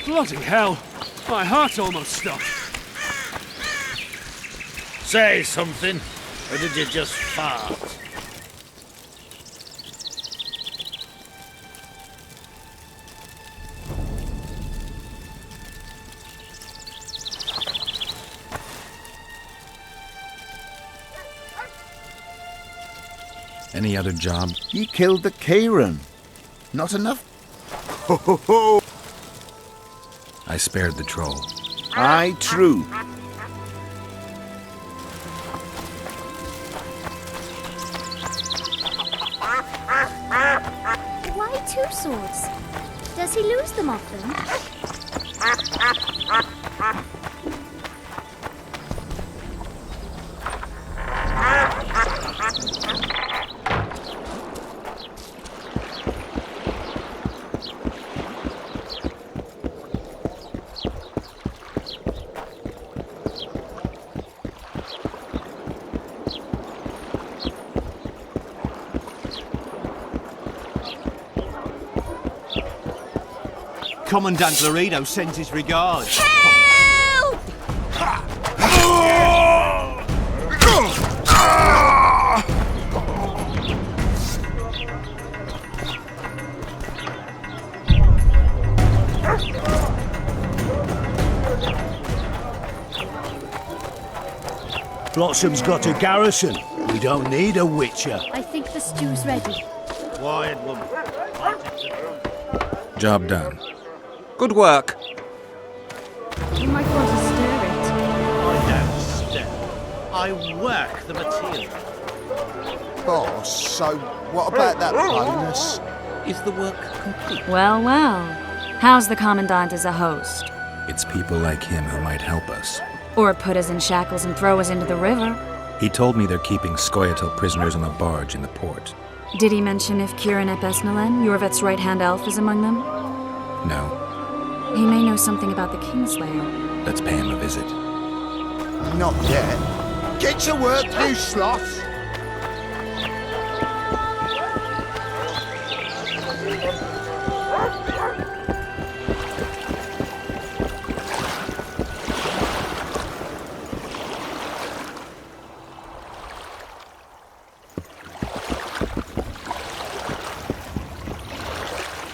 Bloody hell! My heart almost stopped. Say something, or did you just fart? Any other job? He killed the Kieran. Not enough? Ho ho ho! I spared the troll. Aye, true. Why 2 swords? Does he lose them often? Commandant Laredo sends his regards. Help! Blossom's got a garrison. We don't need a witcher. I think the stew's ready. Quiet, woman. Job done. Good work. You might want to stir it. I don't stir. I work the material. Boss, so what about that bonus? Is the work complete? Well, well. How's the Commandant as a host? It's people like him who might help us. Or put us in shackles and throw us into the river? He told me they're keeping Scoia'tael prisoners on a barge in the port. Did he mention if Kieran ep Esnalen, Yorvet's right-hand elf, is among them? No. He may know something about the Kingslayer. Let's pay him a visit. Not yet. Get to work, you sloth!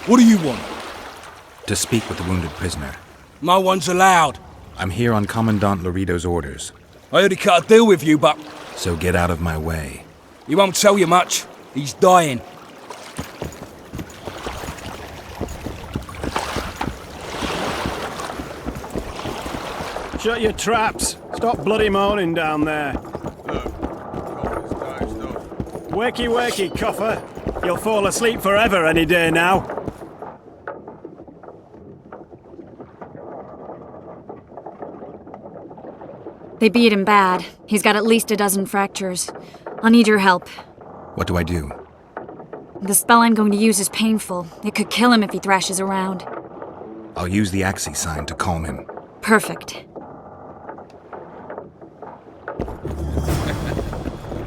What do you want? To speak with the wounded prisoner. No one's allowed. I'm here on Commandant Laredo's orders. I already cut a deal with you, but So get out of my way. he won't tell you much. He's dying. Shut your traps. Stop bloody moaning down there. Wakey, wakey, coffer. You'll fall asleep forever any day now. They beat him bad. He's got at least a dozen fractures. I'll need your help. What do I do? The spell I'm going to use is painful. It could kill him if he thrashes around. I'll use the Axii sign to calm him. Perfect.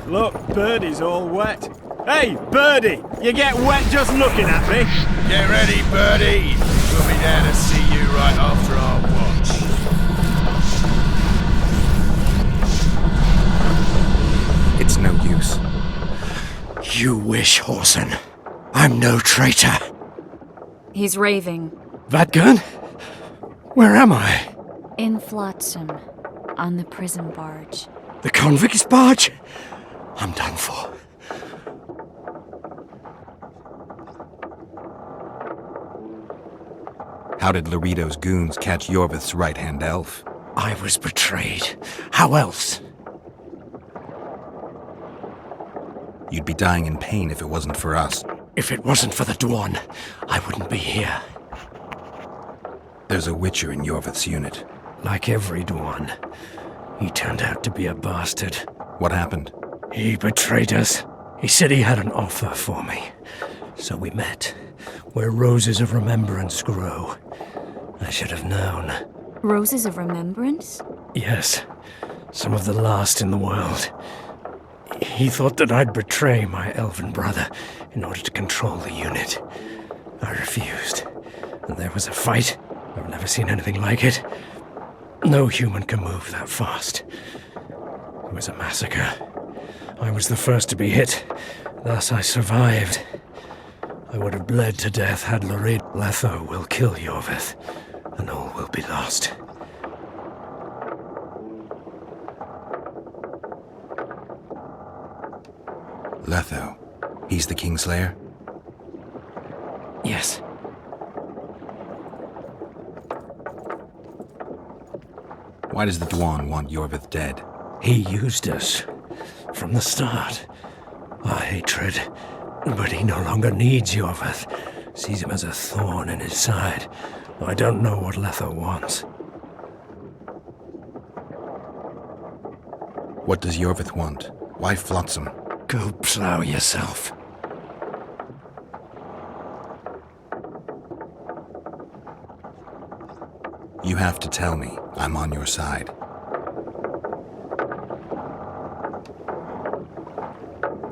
Look, Birdie's all wet. Hey, Birdie! You get wet just looking at me. Get ready, Birdie. We'll be there to see you right after our watch. It's no use. You wish, Horson. I'm no traitor. He's raving. Vadgun? Where am I? In Flotsam. On the prison barge. The convict's barge? I'm done for. How did Laredo's goons catch Yorvith's right-hand elf? I was betrayed. How else? You'd be dying in pain if it wasn't for us. If it wasn't for the Dwan, I wouldn't be here. There's a Witcher in Yorvith's unit. Like every Dwan, he turned out to be a bastard. What happened? He betrayed us. He said he had an offer for me. So we met, where roses of remembrance grow. I should have known. Roses of Remembrance? Yes, some of the last in the world. He thought that I'd betray my elven brother in order to control the unit. I refused, and there was a fight I've never never seen anything like it. No human can move that fast. It was a massacre. I was the first to be hit, thus I survived. I would have bled to death had Lorraine. Letho will kill Yorvith, and all will be lost. Letho. He's the Kingslayer? Yes. Why does the Dwan want Yorvith dead? He used us from the start. Our hatred. But he no longer needs Yorvith. Sees him as a thorn in his side. I don't know what Letho wants. What does Yorvith want? Why Flotsam? Go plow yourself. You have to tell me. I'm on your side.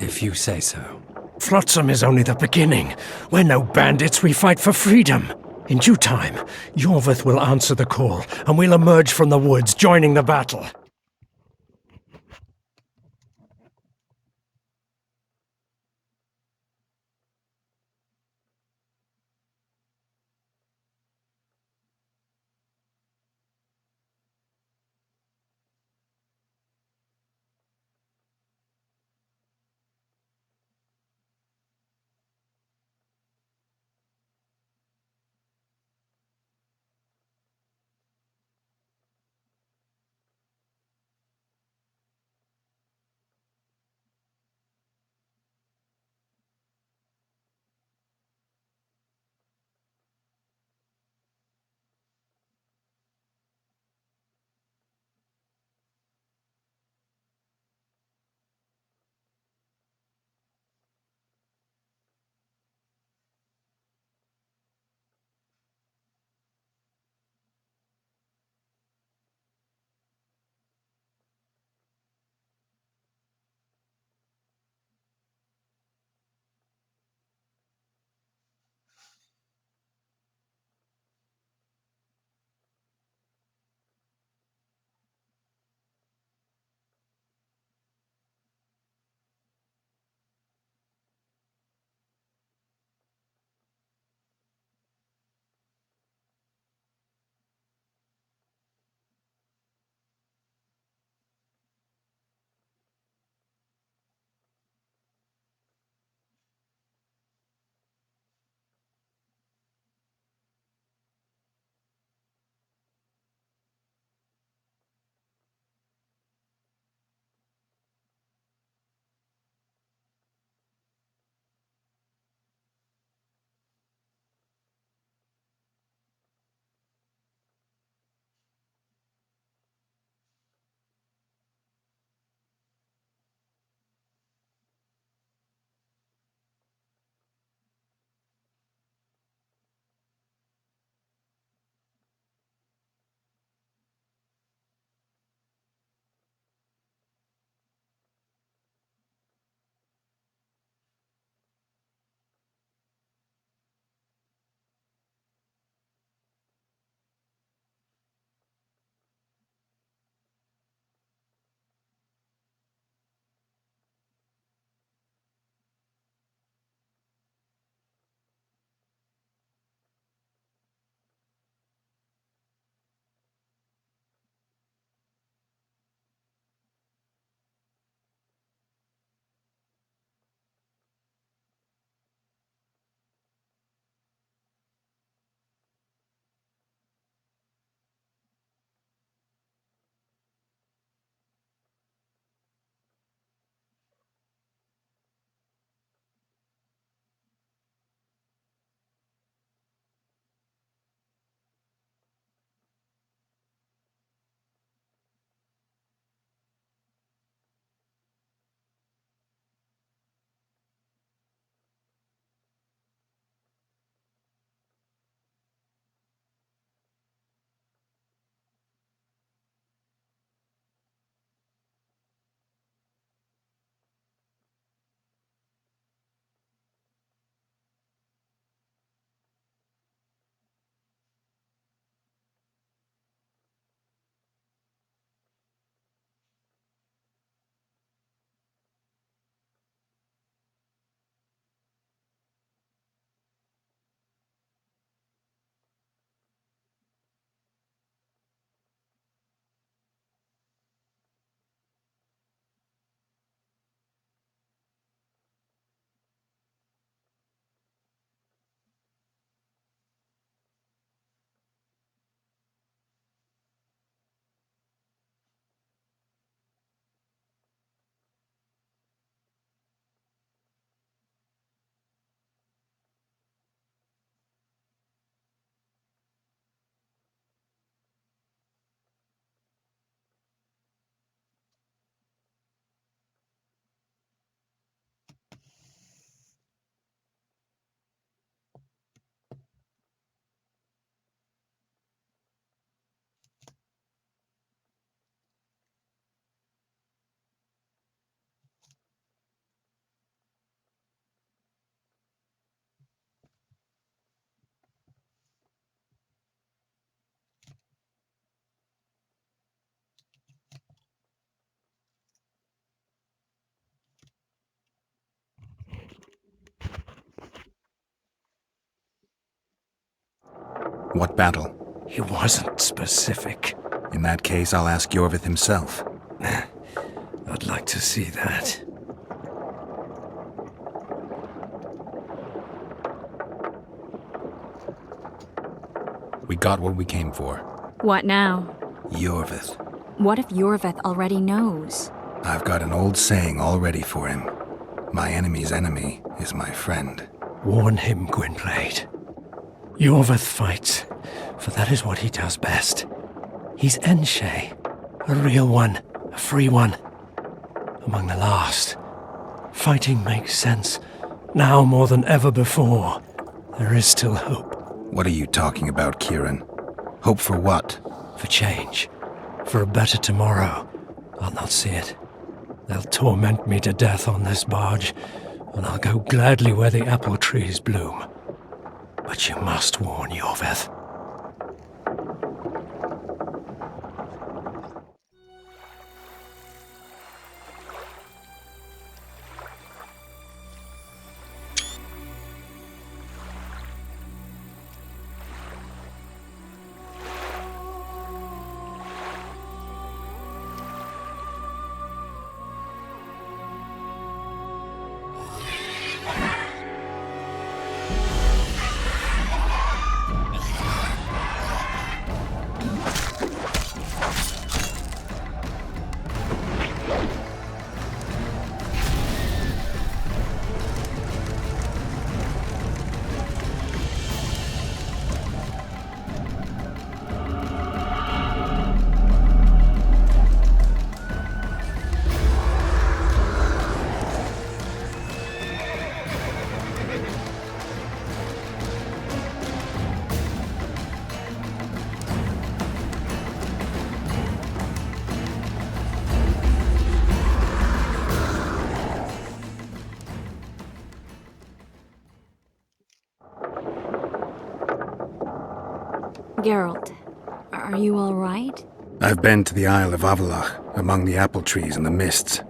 If you say so. Flotsam is only the beginning. We're no bandits, we fight for freedom. In due time, Yorvith will answer the call, and we'll emerge from the woods, joining the battle. What battle? He wasn't specific. In that case, I'll ask Yorvith himself. I'd like to see that. We got what we came for. What now? Yorvith. What if Yorvith already knows? I've got an old saying all ready for him. My enemy's enemy is my friend. Warn him, Gwynblade. Yorvith fights, for that is what he does best. He's Enshe, a real one, a free one. Among the last. Fighting makes sense. Now more than ever before. There is still hope. What are you talking about, Kieran? Hope for what? For change. For a better tomorrow. I'll not see it. They'll torment me to death on this barge, and I'll go gladly where the apple trees bloom. But you must warn Yorvith. Geralt, are you all right? I've been to the Isle of Avalach, among the apple trees and the mists.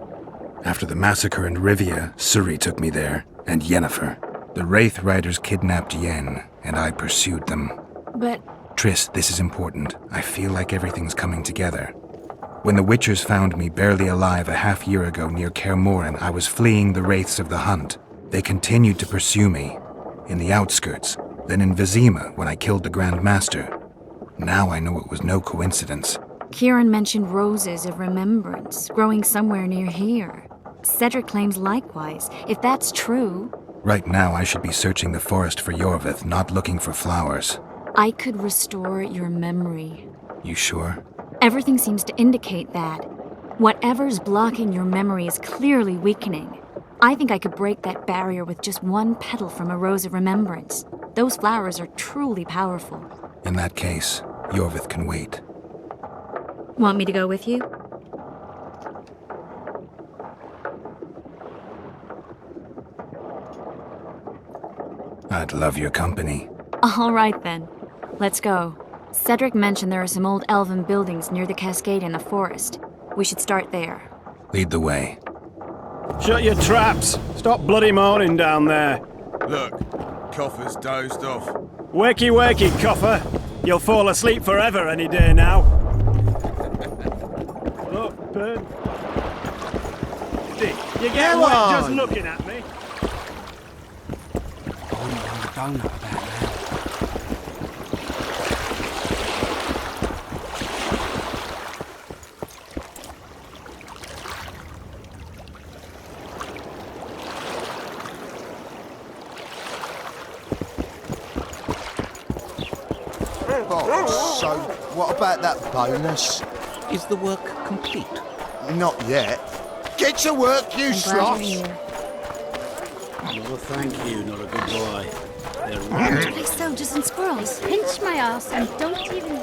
After the massacre in Rivia, Suri took me there, and Yennefer. The Wraith Riders kidnapped Yen, and I pursued them. But... Triss, this is important. I feel like everything's coming together. When the Witchers found me barely alive a half-year ago near Kaer Morhen, I was fleeing the Wraiths of the Hunt. They continued to pursue me, in the outskirts, then in Vizima when I killed the Grand Master. Now I know it was no coincidence. Kieran mentioned roses of remembrance growing somewhere near here. Cedric claims likewise. If that's true... Right now I should be searching the forest for Yorvith, not looking for flowers. I could restore your memory. You sure? Everything seems to indicate that. Whatever's blocking your memory is clearly weakening. I think I could break that barrier with just one petal from a rose of remembrance. Those flowers are truly powerful. In that case, Yorvith can wait. Want me to go with you? I'd love your company. All right then. Let's go. Cedric mentioned there are some old elven buildings near the cascade in the forest. We should start there. Lead the way. Shut your traps! Stop bloody moaning down there. Look, Coffer's dozed off. Wakey, wakey, coffer. You'll fall asleep forever any day now. Look, bird. Dick, you get Come wet on. just looking at me. I don't know about that. Oh, so what about that bonus? Is the work complete? Not yet. Get to work, you I'm glad you're sloths! here. No, thank you, not a good boy. They're right. Like soldiers and squirrels. Pinch my ass and don't even...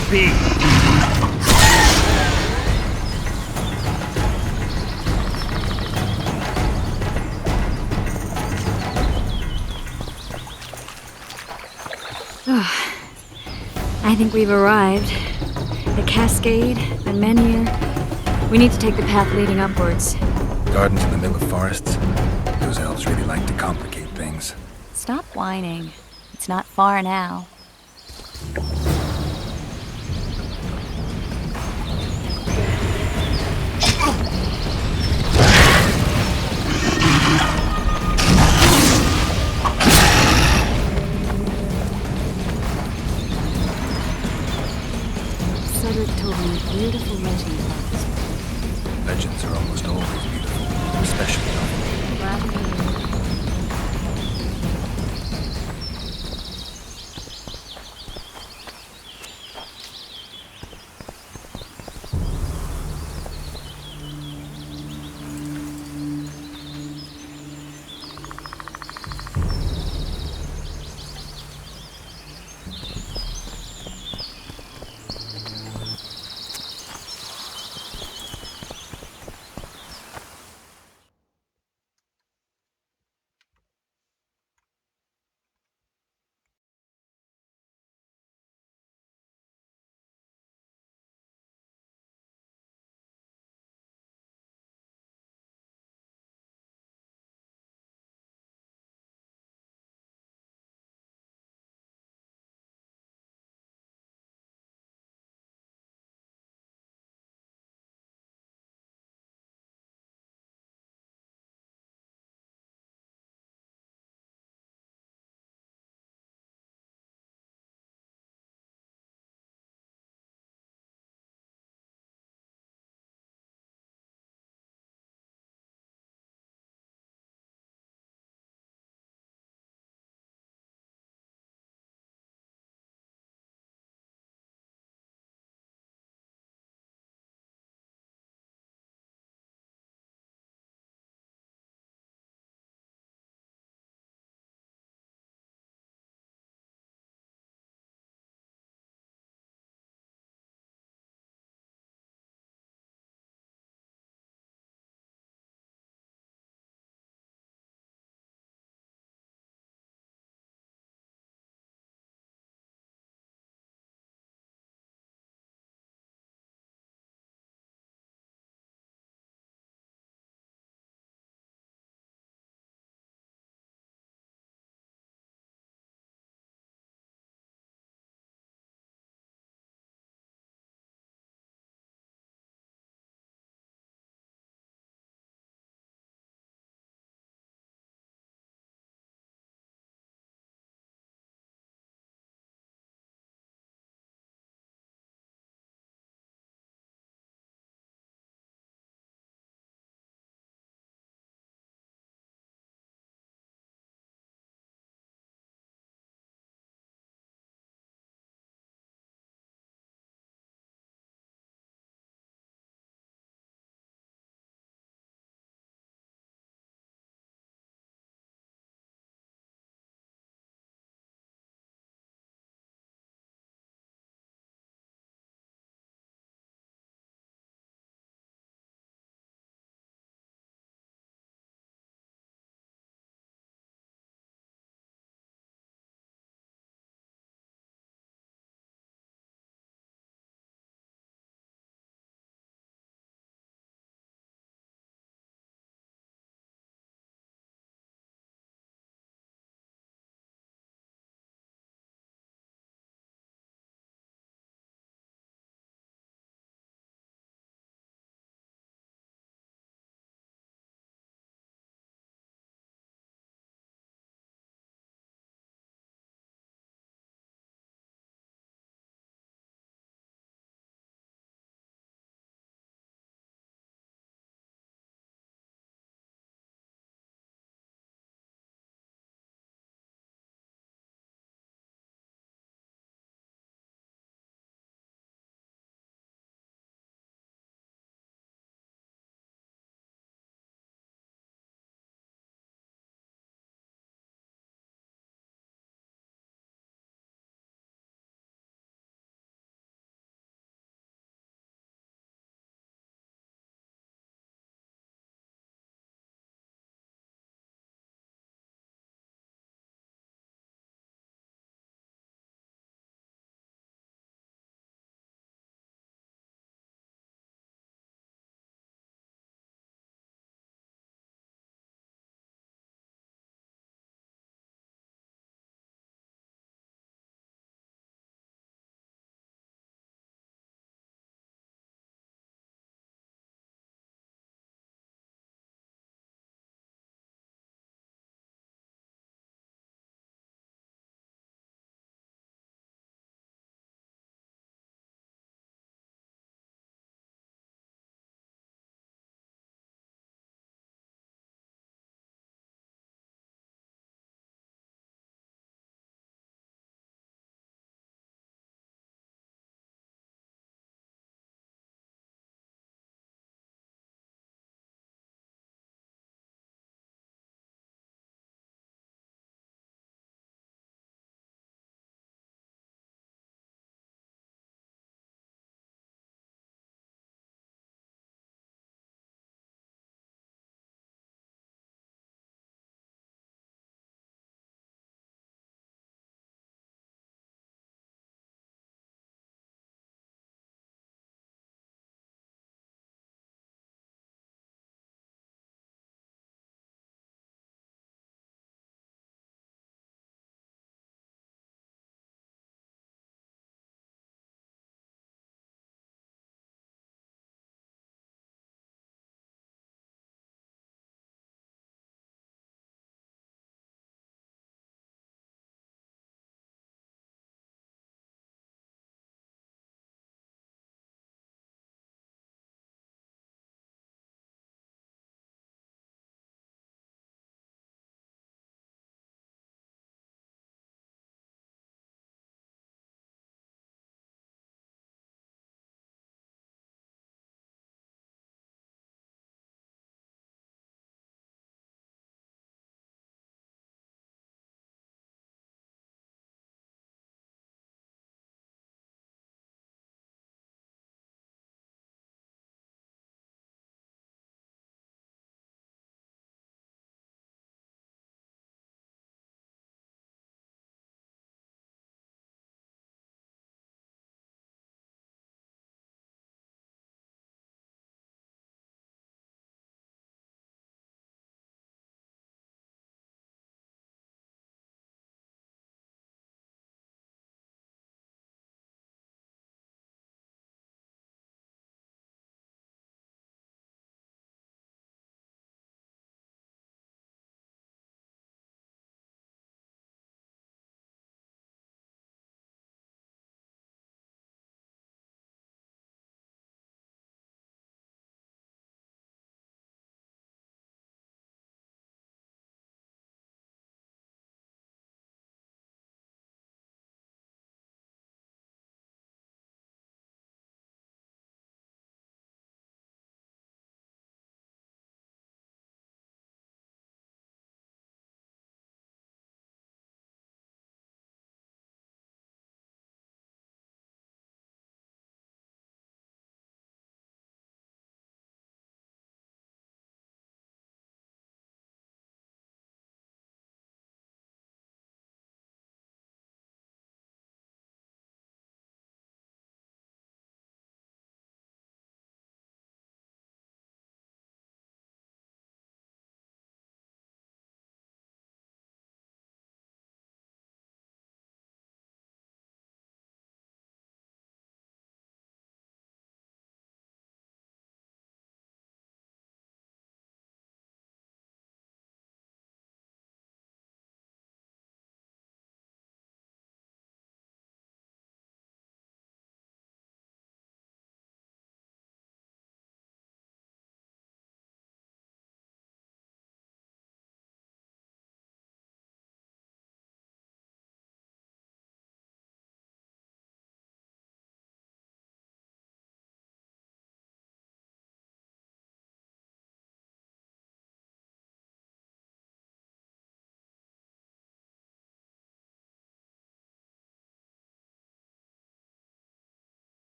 there be? I think we've arrived. The cascade, the menhir. We need to take the path leading upwards. Gardens in the middle of forests. Those elves really like to complicate things. Stop whining. It's not far now. Cedric told me beautiful legend about this place. Legends are almost always beautiful, especially novel. Glad to hear.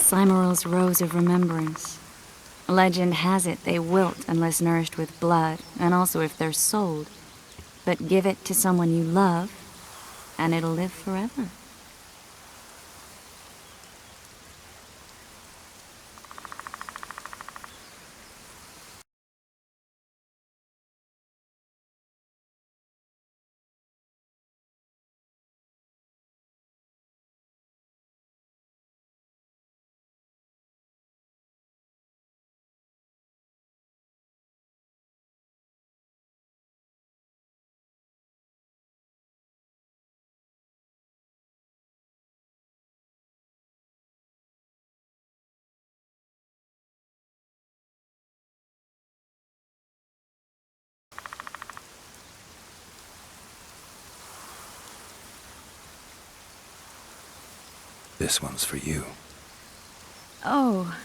Cymoral's Rose of Remembrance. Legend has it they wilt unless nourished with blood, and also if they're sold. But give it to someone you love, and it'll live forever. This one's for you. Oh,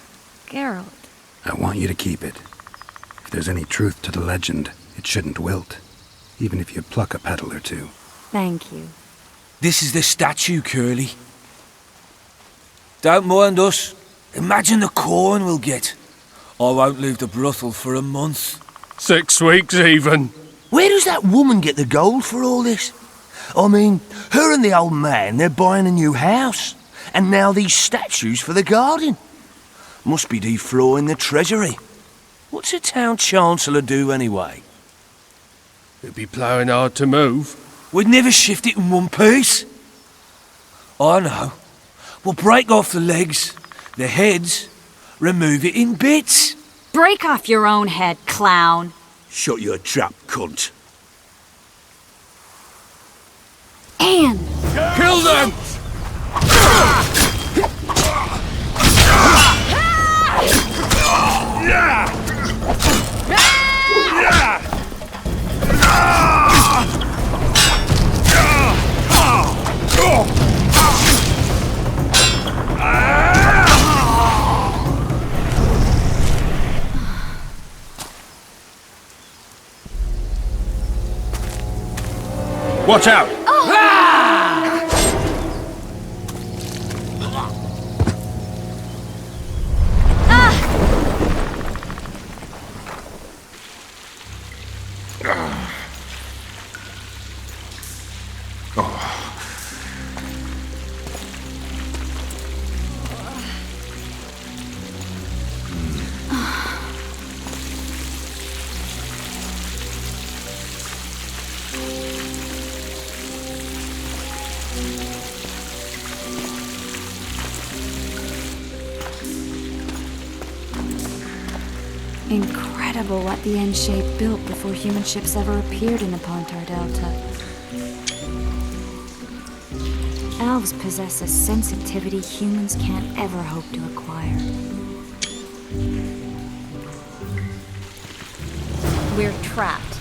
Geralt. I want you to keep it. If there's any truth to the legend, it shouldn't wilt, even if you pluck a petal or two. Thank you. This is the statue, Curly. Don't mind us. Imagine the corn we'll get. I won't leave the brothel for a month. 6 weeks even. Where does that woman get the gold for all this? I mean, her and the old man, they're buying a new house. And now these statues for the garden. Must be deflawing the treasury. What's a town chancellor do anyway? It'd be ploughing hard to move. We'd never shift it in one piece. I know. We'll break off the legs, the heads, remove it in bits. Break off your own head, clown. Shut your trap, cunt. Anne! Kill them! Watch out! Incredible what the N-shape built before human ships ever appeared in the Pontar Delta. Elves possess a sensitivity humans can't ever hope to acquire. We're trapped.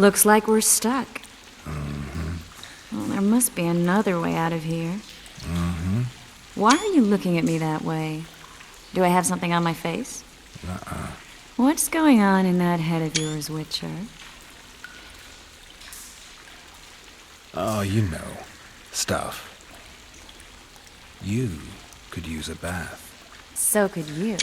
Looks like we're stuck. Well, there must be another way out of here. Why are you looking at me that way? Do I have something on my face? What's going on in that head of yours, Witcher? Oh, you know. Stuff. You could use a bath. So could you.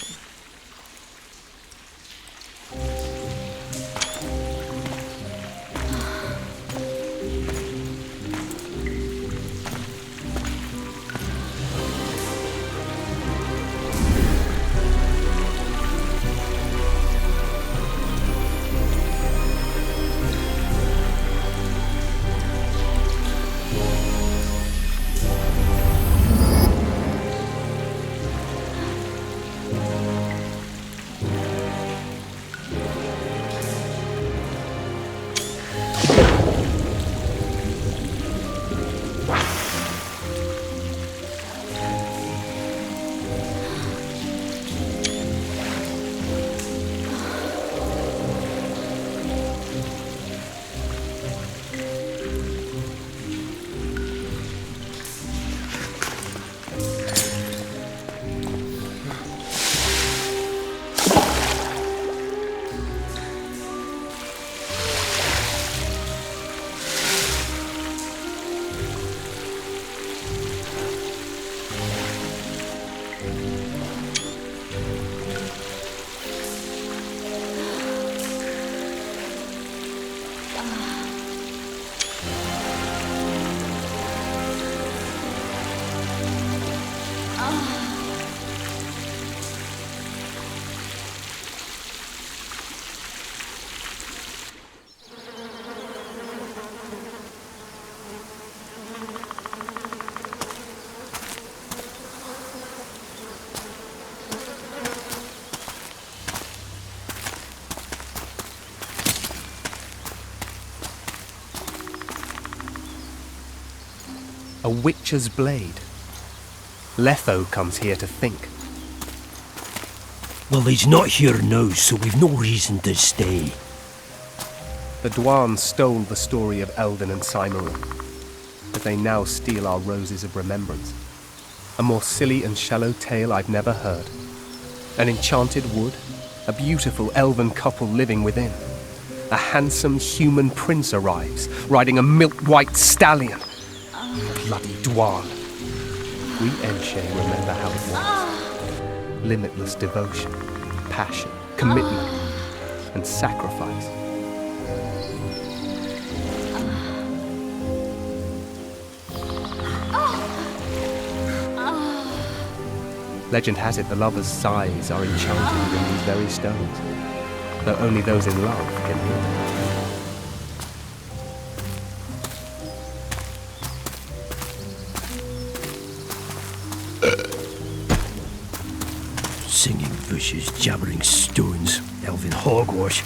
A witcher's blade. Letho comes here to think. Well, he's not here now, so we've no reason to stay. The Dwan stole the story of Eldon and Cymru, but they now steal our roses of remembrance. A more silly and shallow tale I've never heard. An enchanted wood, a beautiful elven couple living within. A handsome human prince arrives, riding a milk-white stallion. Bloody Dwan. We Enshe remember how it was. Limitless devotion, passion, commitment, and sacrifice. Legend has it the lovers' sighs are enchanted within these very stones, though only those in love can hear them. Singing bushes, jabbering stones, elven hogwash.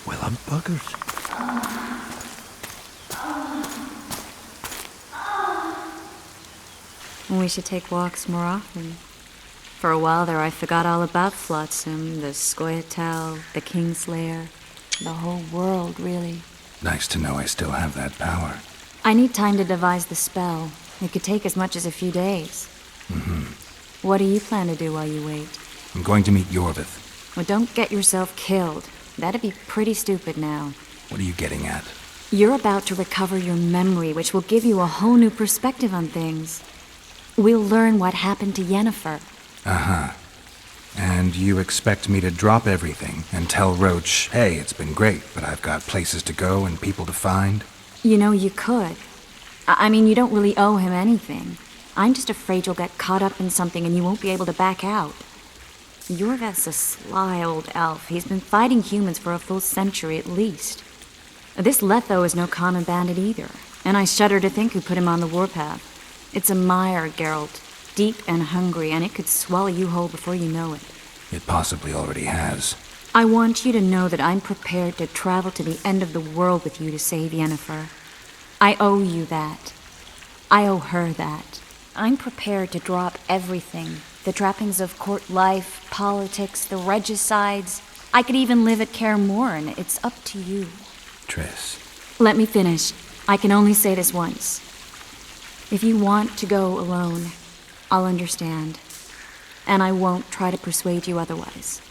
Well, I'm buggered. We should take walks more often. For a while there I forgot all about Flotsam, the Scoia'tael, the Kingslayer, the whole world, really. Nice to know I still have that power. I need time to devise the spell. It could take as much as a few days. What do you plan to do while you wait? I'm going to meet Yorvith. Well, don't get yourself killed. That'd be pretty stupid now. What are you getting at? You're about to recover your memory, which will give you a whole new perspective on things. We'll learn what happened to Yennefer. Uh-huh. And you expect me to drop everything and tell Roach, hey, it's been great, but I've got places to go and people to find? You know, you could. I mean, you don't really owe him anything. I'm just afraid you'll get caught up in something and you won't be able to back out. Yorvith's a sly old elf. He's been fighting humans for a full century at least. This Letho is no common bandit either, and I shudder to think who put him on the warpath. It's a mire, Geralt. Deep and hungry, and it could swallow you whole before you know it. It possibly already has. I want you to know that I'm prepared to travel to the end of the world with you to save Yennefer. I owe you that. I owe her that. I'm prepared to drop everything. The trappings of court life, politics, the regicides. I could even live at Kaer Morhen. It's up to you. Triss. Let me finish. I can only say this once. If you want to go alone, I'll understand. And I won't try to persuade you otherwise.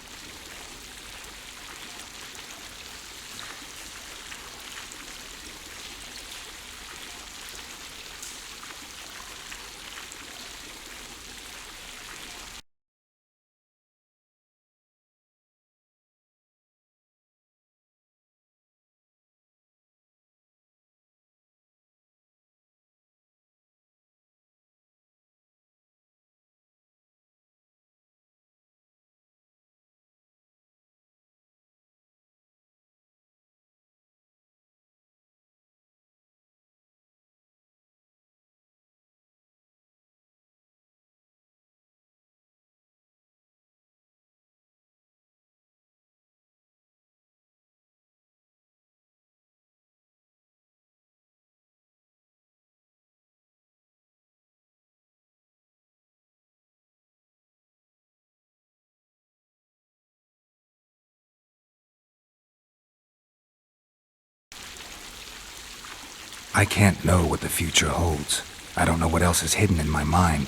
I can't know what the future holds. I don't know what else is hidden in my mind.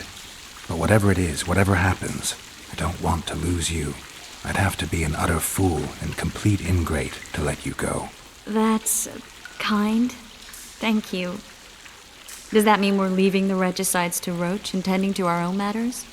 But whatever it is, whatever happens, I don't want to lose you. I'd have to be an utter fool and complete ingrate to let you go. That's kind. Thank you. Does that mean we're leaving the regicides to Roach and tending to our own matters?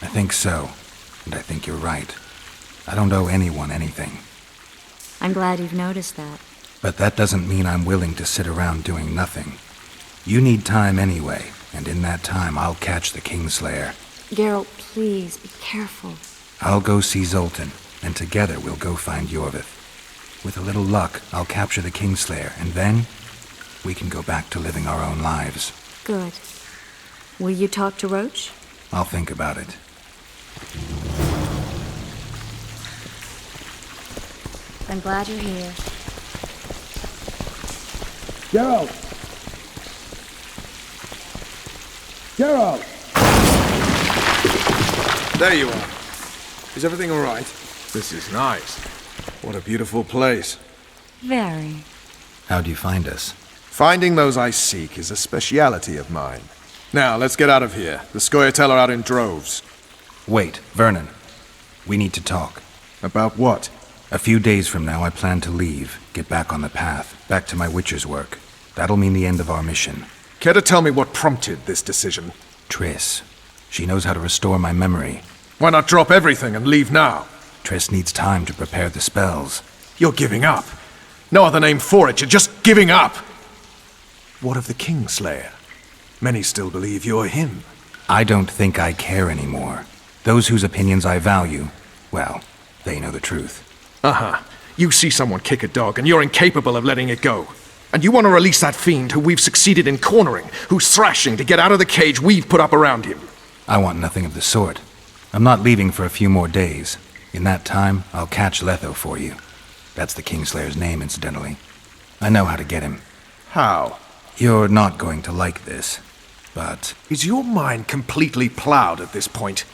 I think so, and I think you're right. I don't owe anyone anything. I'm glad you've noticed that. But that doesn't mean I'm willing to sit around doing nothing. You need time anyway, and in that time I'll catch the Kingslayer. Geralt, please, be careful. I'll go see Zoltan, and together we'll go find Yorvith. With a little luck, I'll capture the Kingslayer, and then we can go back to living our own lives. Good. Will you talk to Roach? I'll think about it. I'm glad you're here. Geralt! Geralt! There you are. Is everything all right? This is nice. What a beautiful place. Very. How'd you find us? Finding those I seek is a speciality of mine. Now, let's get out of here. The Scoia'tael are out in droves. Wait, Vernon. We need to talk. About what? A few days from now, I plan to leave, get back on the path, back to my Witcher's work. That'll mean the end of our mission. Care to tell me what prompted this decision? Triss. She knows how to restore my memory. Why not drop everything and leave now? Triss needs time to prepare the spells. You're giving up. No other name for it, you're just giving up. What of the Kingslayer? Many still believe you're him. I don't think I care anymore. Those whose opinions I value, well, they know the truth. Uh-huh. You see someone kick a dog and you're incapable of letting it go. And you want to release that fiend who we've succeeded in cornering, who's thrashing to get out of the cage we've put up around him. I want nothing of the sort. I'm not leaving for a few more days. In that time, I'll catch Letho for you. That's the Kingslayer's name, incidentally. I know how to get him. How? You're not going to like this, but... Is your mind completely plowed at this point?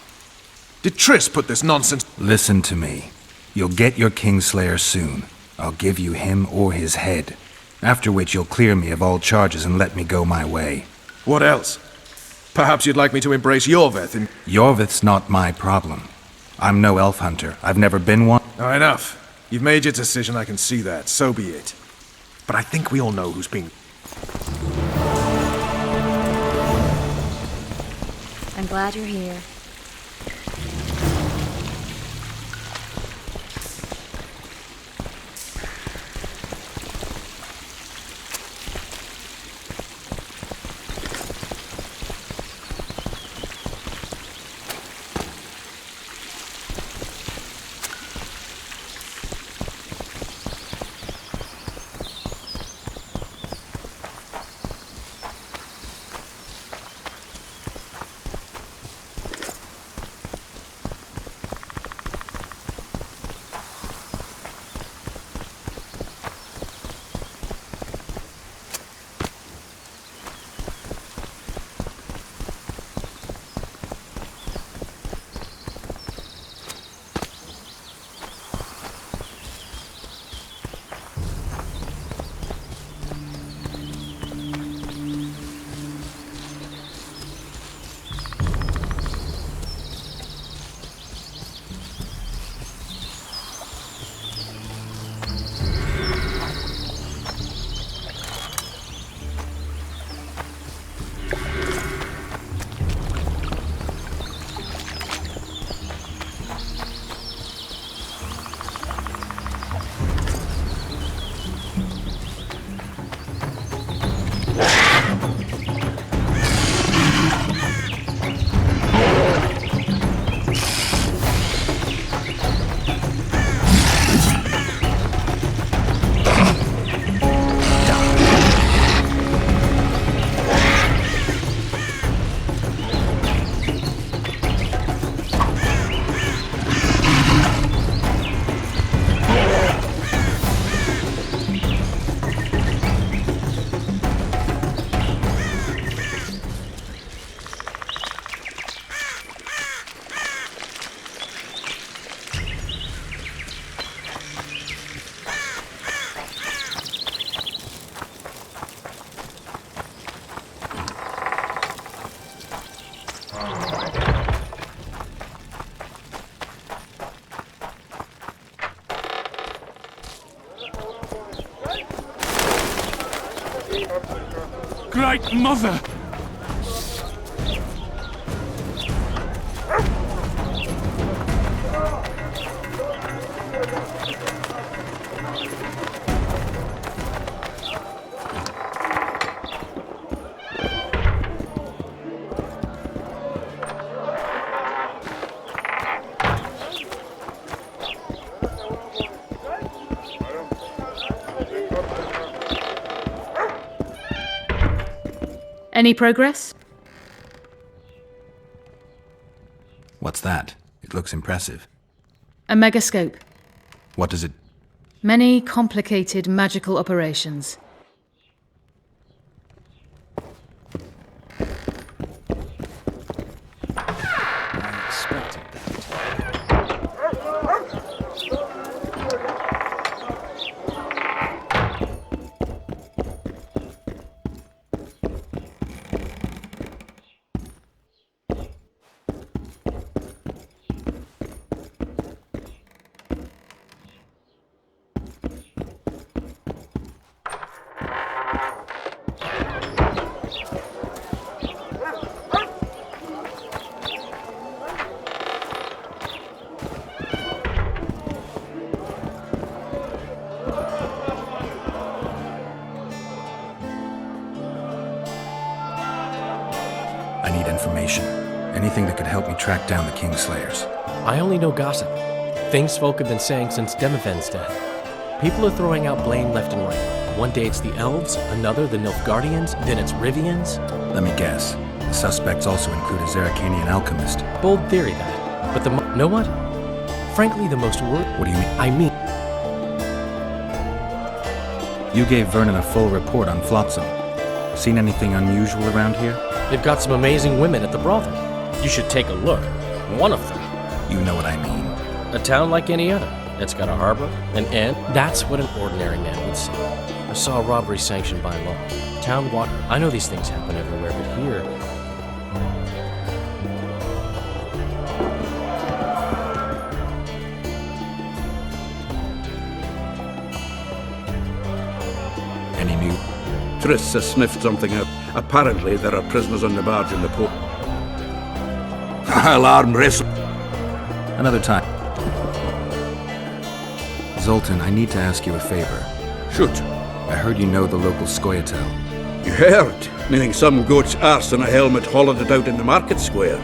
Did Triss put this nonsense... Listen to me. You'll get your Kingslayer soon. I'll give you him or his head. After which you'll clear me of all charges and let me go my way. What else? Perhaps you'd like me to embrace Yorveth and... Yorveth's not my problem. I'm no elf hunter. I've never been one. Enough. You've made your decision, I can see that. So be it. But I think we all know who's being... I'm glad you're here. Great mother! Any progress? What's that? It looks impressive. A megascope. What does it... Many complicated magical operations. I expected that. I need information. Anything that could help me track down the Kingslayers. I only know gossip. Things folk have been saying since Demiven's death. People are throwing out blame left and right. One day it's the elves, another the Nilfgaardians, then it's Rivians. Let me guess. The suspects also include a Zerrikanian alchemist. Bold theory, that. But know what? Frankly, the most What do you mean? I mean... You gave Vernon a full report on Flotsam. Seen anything unusual around here? They've got some amazing women at the brothel. You should take a look. One of them. You know what I mean. A town like any other. It's got a harbor, an inn. That's what an ordinary man would see. I saw a robbery sanctioned by law. Town water. I know these things happen everywhere, but here... Any new? Triss has sniffed something out. Apparently, there are prisoners on the barge in the port. I'll arm wrestle. Another time. Zoltan, I need to ask you a favor. Shoot. I heard you know the local Scoia'tael. You heard? Meaning some goat's arse in a helmet hollowed it out in the market square.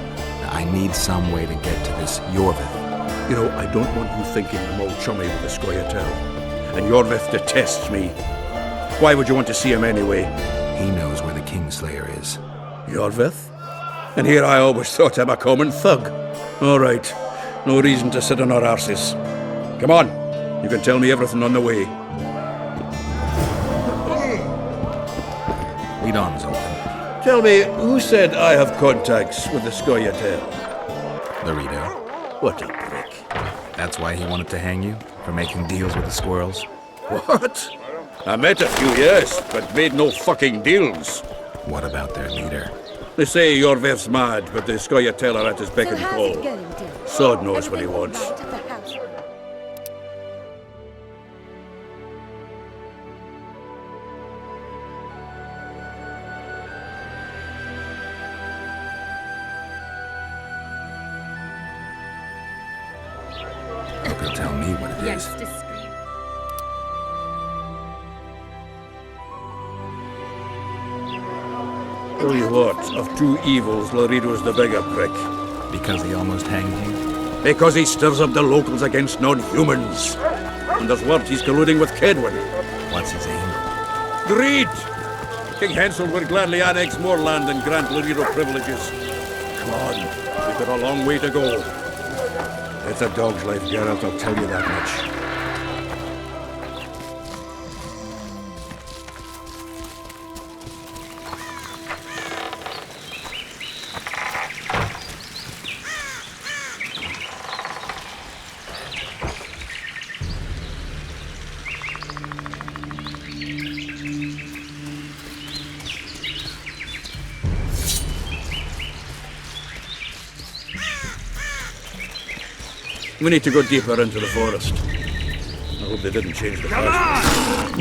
I need some way to get to this Yorvith. You know, I don't want you thinking I'm all chummy with the Scoia'tael. And Yorvith detests me. Why would you want to see him anyway? He knows where the Kingslayer is. Yorvith? And here I always thought him a common thug. All right. No reason to sit on our arses. Come on. You can tell me everything on the way. Lead on, Zoltan. Tell me, who said I have contacts with the Scoia'tael? Larito. What a prick. That's why he wanted to hang you? For making deals with the squirrels? What? I met a few, yes, but made no fucking deals. What about their leader? They say Yorvith's mad, but the Scoia'tael are at his beck and call. Sod knows what he wants. Hope you'll tell me what it is. Tell you what, of two evils, Larito's the bigger prick. Because he almost hanged you? Because he stirs up the locals against non-humans. And there's word he's colluding with Kedwin. What's his aim? Greed! King Hansel would gladly annex more land and grant Larito privileges. Come on, we've got a long way to go. It's a dog's life, Geralt, I'll tell you that much. We need to go deeper into the forest. I hope they didn't change the password.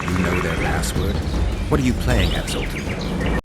You know their password? What are you playing at, Zoltan?